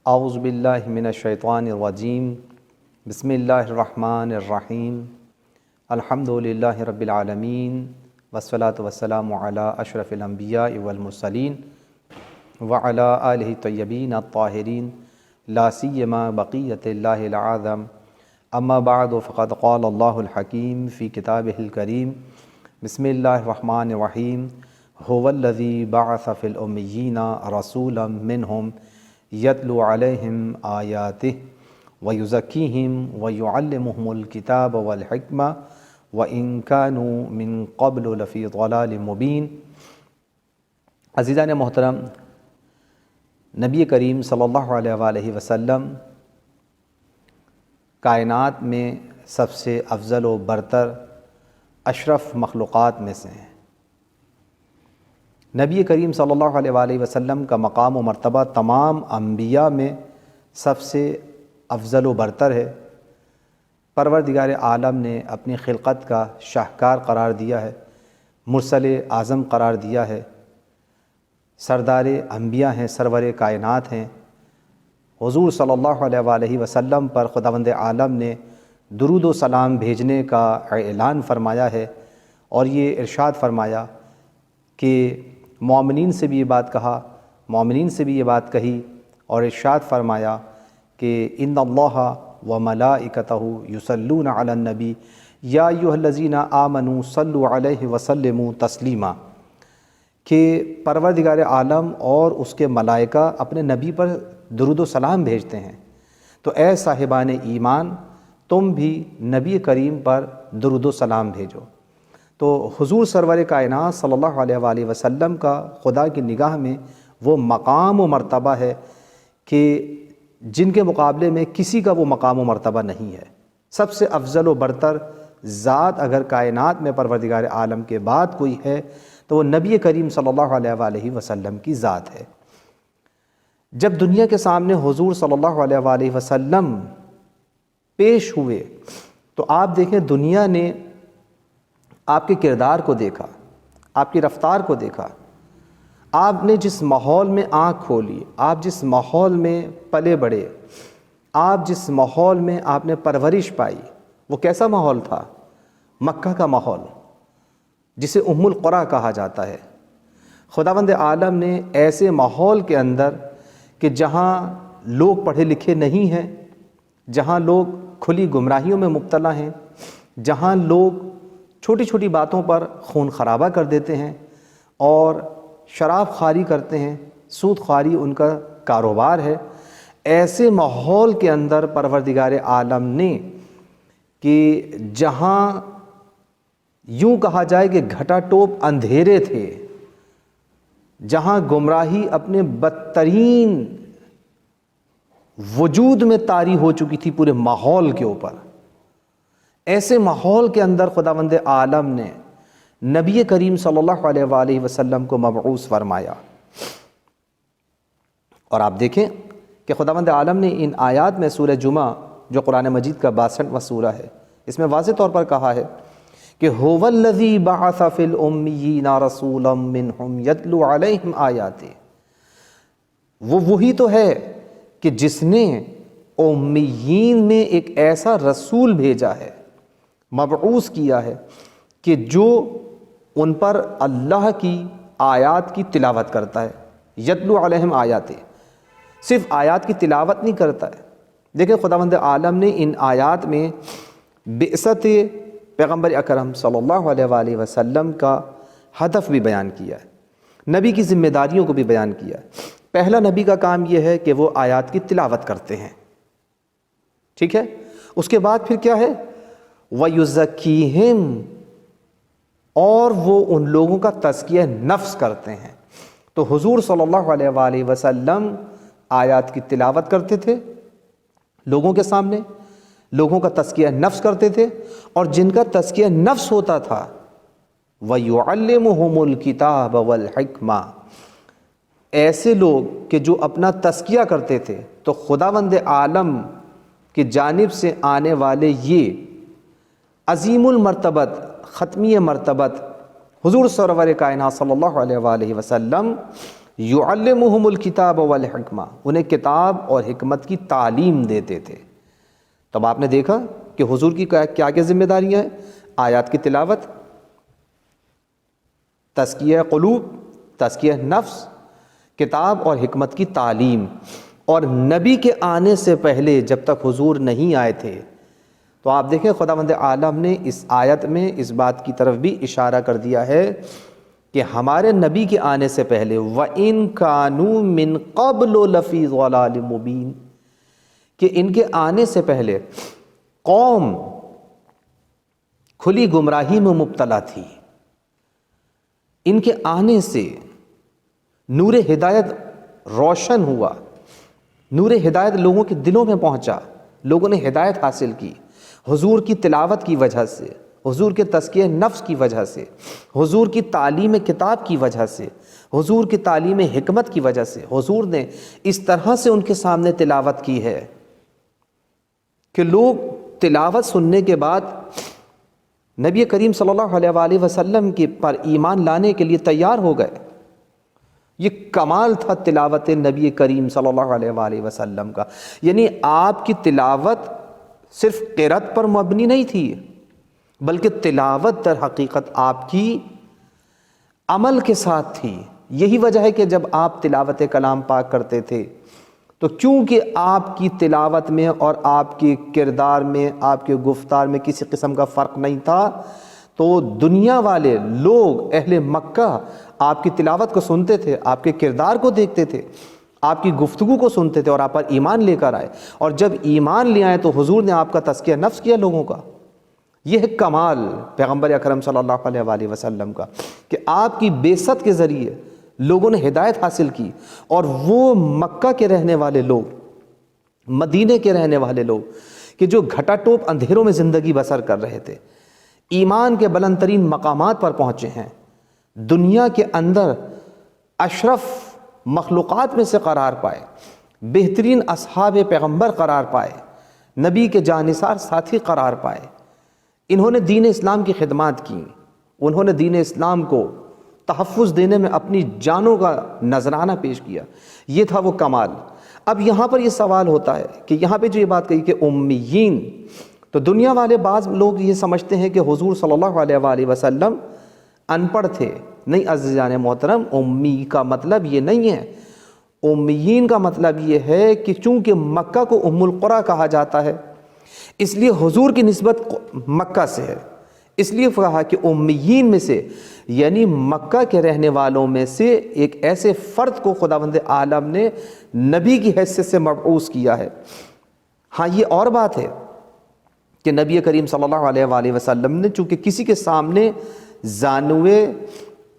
اعوذ باللہ من الشیطان الرجیم بسم اللہ الرحمن الرحیم الحمدللہ رب العالمین والصلاة والسلام علی اشرف الانبیاء والمرسلین وعلی آلہ الطیبین الطاہرین لا سیما بقیۃ اللہ العظم اما بعد فقد قال اللہ الحکیم فی کتابہ الکریم بسم اللہ الرحمن الرحیم هو الذی بعث فی الامیین رسولا منہم یتلو علیہم آیاتہ ویزکیہم ویعلمہم الکتاب والحکمہ وَإِن كَانُوا مِن قَبْلُ لَفِي ضَلَالٍ مُبِينٍ۔ عزیزان محترم، نبی کریم صلی اللہ علیہ وآلہ وسلم کائنات میں سب سے افضل و برتر اشرف مخلوقات میں سے ہیں۔ نبی کریم صلی اللہ علیہ وآلہ وسلم کا مقام و مرتبہ تمام انبیاء میں سب سے افضل و برتر ہے۔ پروردگار عالم نے اپنی خلقت کا شاہکار قرار دیا ہے، مرسل اعظم قرار دیا ہے، سردار انبیاء ہیں، سرور کائنات ہیں۔ حضور صلی اللہ علیہ وآلہ وسلم پر خداوند عالم نے درود و سلام بھیجنے کا اعلان فرمایا ہے، اور یہ ارشاد فرمایا کہ مومنین سے بھی یہ بات کہا، مومنین سے بھی یہ بات کہی، اور ارشاد فرمایا کہ ان اللہ وملائکتہ یصلون علی النبی یا ایھا الذین آمنوا صلوا علیہ وسلموا تسلیما، کہ پروردگار عالم اور اس کے ملائکہ اپنے نبی پر درود و سلام بھیجتے ہیں، تو اے صاحبان ایمان تم بھی نبی کریم پر درود و سلام بھیجو۔ تو حضور سرور کائنات صلی اللہ علیہ وآلہ وسلم کا خدا کی نگاہ میں وہ مقام و مرتبہ ہے کہ جن کے مقابلے میں کسی کا وہ مقام و مرتبہ نہیں ہے۔ سب سے افضل و برتر ذات اگر کائنات میں پروردگار عالم کے بعد کوئی ہے تو وہ نبی کریم صلی اللہ علیہ وآلہ وسلم کی ذات ہے۔ جب دنیا کے سامنے حضور صلی اللہ علیہ وآلہ وسلم پیش ہوئے تو آپ دیکھیں دنیا نے آپ کے کردار کو دیکھا، آپ کی رفتار کو دیکھا، آپ نے جس ماحول میں آنکھ کھولی، آپ جس ماحول میں پلے بڑھے، آپ جس ماحول میں آپ نے پرورش پائی، وہ کیسا ماحول تھا؟ مکہ کا ماحول، جسے ام القریٰ کہا جاتا ہے۔ خداوند عالم نے ایسے ماحول کے اندر کہ جہاں لوگ پڑھے لکھے نہیں ہیں، جہاں لوگ کھلی گمراہیوں میں مبتلا ہیں، جہاں لوگ چھوٹی چھوٹی باتوں پر خون خرابہ کر دیتے ہیں اور شراب خواری کرتے ہیں، سود خواری ان کا کاروبار ہے، ایسے ماحول کے اندر پروردگار عالم نے کہ جہاں یوں کہا جائے کہ گھٹا ٹوپ اندھیرے تھے، جہاں گمراہی اپنے بدترین وجود میں طاری ہو چکی تھی پورے ماحول کے اوپر، ایسے ماحول کے اندر خداوند عالم نے نبی کریم صلی اللہ علیہ وآلہ وسلم کو مبعوث فرمایا۔ اور آپ دیکھیں کہ خداوند عالم نے ان آیات میں سورہ جمعہ جو قرآن مجید کا 62واں سورہ ہے، اس میں واضح طور پر کہا ہے کہ هو الذی بعث فی الامیین رسولا منہم یتلو علیہم آیاتہ، وہ وہی تو ہے کہ جس نے امیین میں ایک ایسا رسول بھیجا ہے، مبعوث کیا ہے کہ جو ان پر اللہ کی آیات کی تلاوت کرتا ہے۔ یتلو علیہم آیاتہ، صرف آیات کی تلاوت نہیں کرتا ہے۔ دیکھیں خداوند عالم نے ان آیات میں بعثت پیغمبر اکرم صلی اللہ علیہ وآلہ وسلم کا ہدف بھی بیان کیا ہے، نبی کی ذمہ داریوں کو بھی بیان کیا ہے۔ پہلا نبی کا کام یہ ہے کہ وہ آیات کی تلاوت کرتے ہیں، ٹھیک ہے؟ اس کے بعد پھر کیا ہے؟ وَيُزَكِّيهِمْ، اور وہ ان لوگوں کا تزکیہ نفس کرتے ہیں۔ تو حضور صلی اللہ علیہ وآلہ وسلم آیات کی تلاوت کرتے تھے لوگوں کے سامنے، لوگوں کا تزکیہ نفس کرتے تھے، اور جن کا تزکیہ نفس ہوتا تھا وَيُعَلِّمُهُمُ الْكِتَابَ وَالْحِکْمَةَ، ایسے لوگ کہ جو اپنا تزکیہ کرتے تھے، تو خداوند عالم کی جانب سے آنے والے یہ عظیم المرتبت، ختمی مرتبت حضور سرور کائنات صلی اللہ علیہ وآلہ وسلم یعلمہم الکتاب والحکمہ، انہیں کتاب اور حکمت کی تعلیم دیتے تھے۔ تب آپ نے دیکھا کہ حضور کی کیا کیا ذمہ داریاں ہیں؟ آیات کی تلاوت، تزکیہ قلوب، تزکیہ نفس، کتاب اور حکمت کی تعلیم۔ اور نبی کے آنے سے پہلے جب تک حضور نہیں آئے تھے تو آپ دیکھیں خداوند عالم نے اس آیت میں اس بات کی طرف بھی اشارہ کر دیا ہے کہ ہمارے نبی کے آنے سے پہلے وَإِن كَانُوا مِن قَبْلُ لَفِي ضَلَالٍ مُبِينٍ، کہ ان کے آنے سے پہلے قوم کھلی گمراہی میں مبتلا تھی۔ ان کے آنے سے نور ہدایت روشن ہوا، نور ہدایت لوگوں کے دلوں میں پہنچا، لوگوں نے ہدایت حاصل کی حضور کی تلاوت کی وجہ سے، حضور کے تزکیہ نفس کی وجہ سے، حضور کی تعلیم کتاب کی وجہ سے، حضور کی تعلیم حکمت کی وجہ سے۔ حضور نے اس طرح سے ان کے سامنے تلاوت کی ہے کہ لوگ تلاوت سننے کے بعد نبی کریم صلی اللہ علیہ وآلہ وسلم کے پر ایمان لانے کے لیے تیار ہو گئے۔ یہ کمال تھا تلاوت نبی کریم صلی اللہ علیہ وآلہ وسلم کا، یعنی آپ کی تلاوت صرف قرأت پر مبنی نہیں تھی، بلکہ تلاوت در حقیقت آپ کی عمل کے ساتھ تھی۔ یہی وجہ ہے کہ جب آپ تلاوت کلام پاک کرتے تھے تو چونکہ آپ کی تلاوت میں اور آپ کے کردار میں، آپ کے گفتار میں کسی قسم کا فرق نہیں تھا، تو دنیا والے لوگ اہل مکہ آپ کی تلاوت کو سنتے تھے، آپ کے کردار کو دیکھتے تھے، آپ کی گفتگو کو سنتے تھے اور آپ پر ایمان لے کر آئے۔ اور جب ایمان لے آئے تو حضور نے آپ کا تزکیہ نفس کیا لوگوں کا۔ یہ ہے کمال پیغمبر اکرم صلی اللہ علیہ وآلہ وسلم کا کہ آپ کی بعثت کے ذریعے لوگوں نے ہدایت حاصل کی، اور وہ مکہ کے رہنے والے لوگ، مدینے کے رہنے والے لوگ کہ جو گھٹا ٹوپ اندھیروں میں زندگی بسر کر رہے تھے، ایمان کے بلند ترین مقامات پر پہنچے ہیں، دنیا کے اندر اشرف مخلوقات میں سے قرار پائے، بہترین اصحاب پیغمبر قرار پائے، نبی کے جانثار ساتھی قرار پائے۔ انہوں نے دین اسلام کی خدمات کی، انہوں نے دین اسلام کو تحفظ دینے میں اپنی جانوں کا نذرانہ پیش کیا۔ یہ تھا وہ کمال۔ اب یہاں پر یہ سوال ہوتا ہے کہ یہاں پہ جو یہ بات کہی کہ امیین، تو دنیا والے بعض لوگ یہ سمجھتے ہیں کہ حضور صلی اللہ علیہ وآلہ وسلم ان پڑھ تھے۔ نہیں عزیزان محترم، امی کا مطلب یہ نہیں ہے۔ امیین کا مطلب یہ ہے کہ چونکہ مکہ کو ام القریٰ کہا جاتا ہے، اس لیے حضور کی نسبت مکہ سے ہے، اس لیے کہا کہ امیین میں سے، یعنی مکہ کے رہنے والوں میں سے ایک ایسے فرد کو خداوند عالم نے نبی کی حیثیت سے مبعوث کیا ہے۔ ہاں یہ اور بات ہے کہ نبی کریم صلی اللہ علیہ وآلہ وسلم نے چونکہ کسی کے سامنے زانوے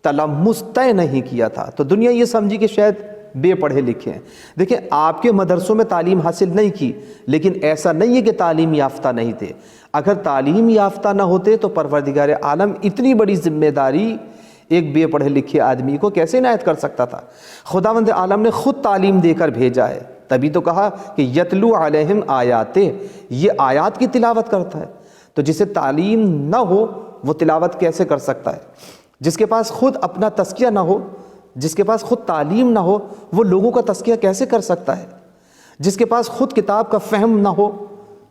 تلمس طے نہیں کیا تھا تو دنیا یہ سمجھی کہ شاید بے پڑھے لکھے ہیں۔ دیکھیں آپ کے مدرسوں میں تعلیم حاصل نہیں کی، لیکن ایسا نہیں ہے کہ تعلیم یافتہ نہیں تھے۔ اگر تعلیم یافتہ نہ ہوتے تو پروردگار عالم اتنی بڑی ذمہ داری ایک بے پڑھے لکھے آدمی کو کیسے عنایت کر سکتا تھا؟ خداوند عالم نے خود تعلیم دے کر بھیجا ہے، تبھی تو کہا کہ یتلو علیہم آیاتہ، یہ آیات کی تلاوت کرتا ہے۔ تو جسے تعلیم نہ ہو وہ تلاوت کیسے کر سکتا ہے؟ جس کے پاس خود اپنا تزکیہ نہ ہو، جس کے پاس خود تعلیم نہ ہو، وہ لوگوں کا تزکیہ کیسے کر سکتا ہے؟ جس کے پاس خود کتاب کا فہم نہ ہو،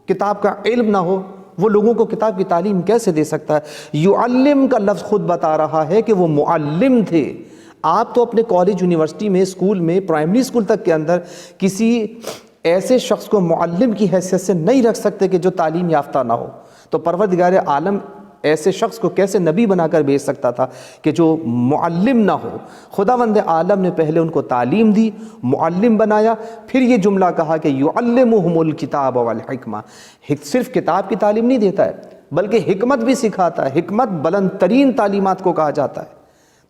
کتاب کا علم نہ ہو، وہ لوگوں کو کتاب کی تعلیم کیسے دے سکتا ہے؟ یعلم کا لفظ خود بتا رہا ہے کہ وہ معلم تھے۔ آپ تو اپنے کالج، یونیورسٹی میں، اسکول میں، پرائمری اسکول تک کے اندر کسی ایسے شخص کو معلم کی حیثیت سے نہیں رکھ سکتے کہ جو تعلیم یافتہ نہ ہو، تو پروردگار عالم ایسے شخص کو کیسے نبی بنا کر بھیج سکتا تھا کہ جو معلم نہ ہو؟ خداوند عالم نے پہلے ان کو تعلیم دی، معلم بنایا، پھر یہ جملہ کہا کہ یعلمہم الکتاب والحکمہ۔ صرف کتاب کی تعلیم نہیں دیتا ہے بلکہ حکمت بھی سکھاتا ہے۔ حکمت بلند ترین تعلیمات کو کہا جاتا ہے۔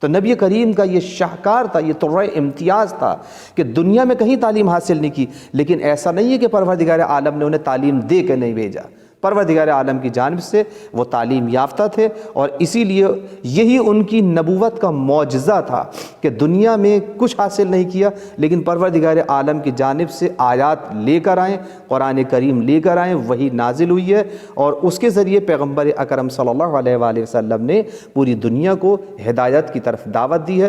تو نبی کریم کا یہ شاہکار تھا، یہ طرح امتیاز تھا کہ دنیا میں کہیں تعلیم حاصل نہیں کی، لیکن ایسا نہیں ہے کہ پروردگار عالم نے انہیں تعلیم دے کے نہیں بھیجا۔ پروردگار عالم کی جانب سے وہ تعلیم یافتہ تھے، اور اسی لیے یہی ان کی نبوت کا معجزہ تھا کہ دنیا میں کچھ حاصل نہیں کیا، لیکن پروردگار عالم کی جانب سے آیات لے کر آئیں، قرآن کریم لے کر آئیں، وہی نازل ہوئی ہے، اور اس کے ذریعے پیغمبر اکرم صلی اللہ علیہ وآلہ وسلم نے پوری دنیا کو ہدایت کی طرف دعوت دی ہے۔